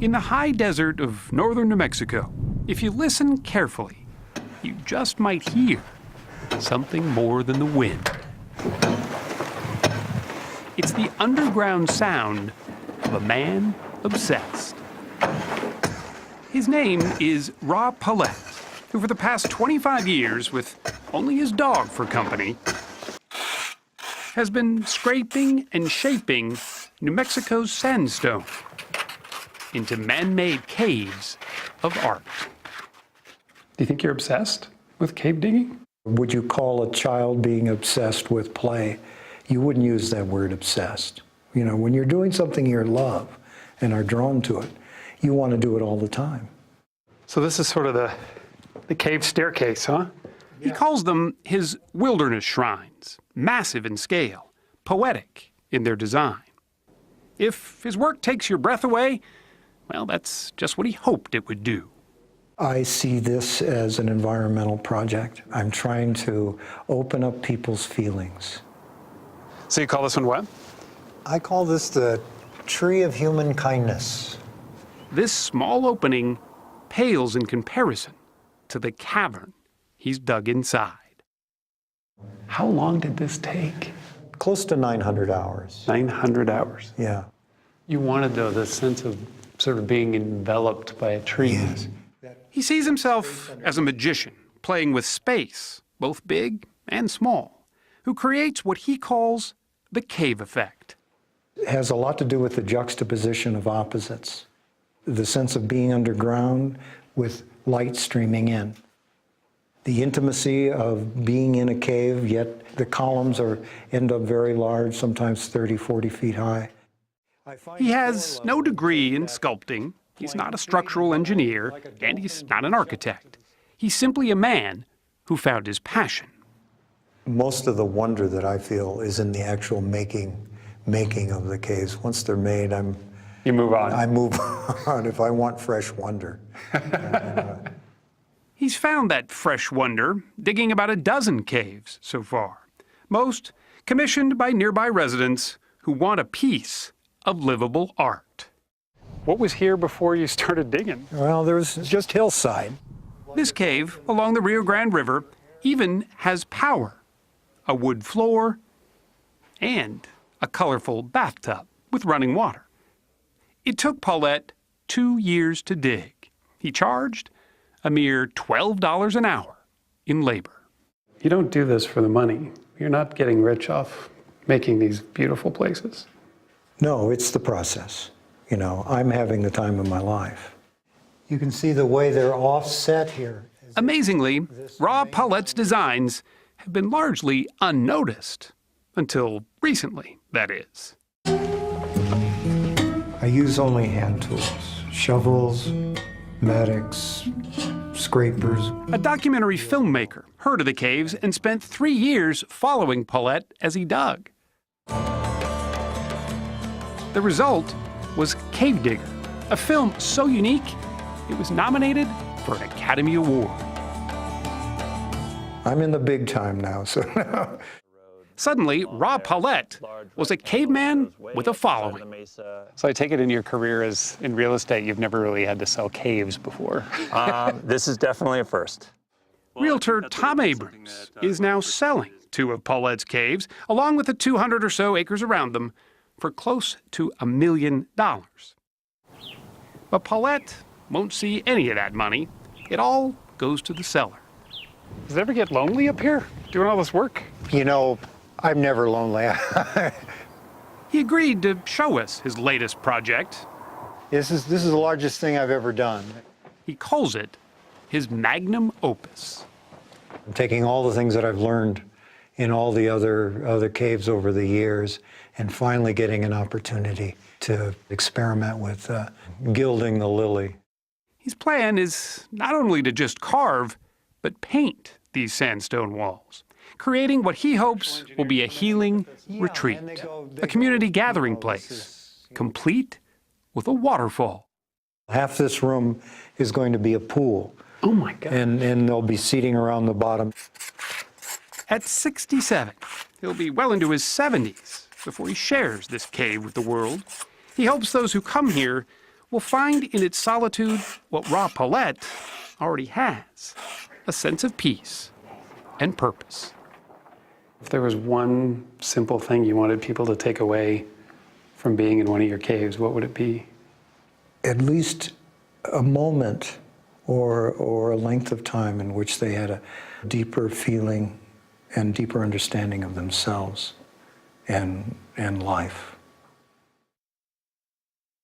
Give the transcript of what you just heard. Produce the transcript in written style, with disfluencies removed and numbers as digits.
In the high desert of northern New Mexico, if you listen carefully, you just might hear something more than the wind. It's the underground sound of a man obsessed. His name is Rob Paulette, who for the past 25 years, with only his dog for company, has been scraping and shaping New Mexico's sandstone into man-made caves of art. Do you think you're obsessed with cave digging? Would you call a child being obsessed with play? You wouldn't use that word obsessed. You know, when you're doing something you love and are drawn to it, you want to do it all the time. So this is sort of the cave staircase, huh? Yeah. He calls them his wilderness shrines, massive in scale, poetic in their design. If his work takes your breath away, well, that's just what he hoped it would do. I see this as an environmental project. I'm trying to open up people's feelings. So you call this one what? I call this the tree of human kindness. This small opening pales in comparison to the cavern he's dug inside. How long did this take? Close to 900 hours. 900 hours? Yeah. You wanted, though, the sense of sort of being enveloped by a tree. Yes. He sees himself as a magician, playing with space, both big and small, who creates what he calls the cave effect. It has a lot to do with the juxtaposition of opposites. The sense of being underground with light streaming in. The intimacy of being in a cave, yet the columns end up very large, sometimes 30, 40 feet high. He has no degree in sculpting. He's not a structural engineer, and he's not an architect. He's simply a man who found his passion. Most of the wonder that I feel is in the actual making of the caves. Once they're made, You move on. I move on if I want fresh wonder. He's found that fresh wonder digging about a dozen caves so far, most commissioned by nearby residents who want a piece of livable art. What was here before you started digging? Well, there was just hillside. This cave along the Rio Grande River even has power, a wood floor, and a colorful bathtub with running water. It took Paulette 2 years to dig. He charged a mere $12 an hour in labor. You don't do this for the money. You're not getting rich off making these beautiful places. No, it's the process. You know, I'm having the time of my life. You can see the way they're offset here. Amazingly, Rob Paulette's designs have been largely unnoticed. Until recently, that is. I use only hand tools, shovels, mattocks, scrapers. A documentary filmmaker heard of the caves and spent 3 years following Paulette as he dug. The result was Cave Digger, a film so unique it was nominated for an Academy Award. I'm in the big time now, so now. Suddenly, Rob Paulette was a caveman with a following. So I take it in your career as in real estate, you've never really had to sell caves before. This is definitely a first. Realtor Tom Abrams is now selling 2 of Paulette's caves, along with the 200 or so acres around them, for close to $1 million. But Paulette won't see any of that money. It all goes to the seller. Does it ever get lonely up here, doing all this work? You know, I'm never lonely. He agreed to show us his latest project. This is the largest thing I've ever done. He calls it his magnum opus. I'm taking all the things that I've learned in all the other caves over the years and finally getting an opportunity to experiment with gilding the lily. His plan is not only to just carve, but paint these sandstone walls, creating what he hopes will be a healing retreat, a community gathering place, complete with a waterfall. Half this room is going to be a pool. Oh my God. And they'll be seating around the bottom. At 67, he'll be well into his 70s before he shares this cave with the world. He hopes those who come here will find in its solitude what Ra Palet already has, a sense of peace and purpose. If there was one simple thing you wanted people to take away from being in one of your caves, what would it be? At least a moment or a length of time in which they had a deeper feeling and deeper understanding of themselves and life.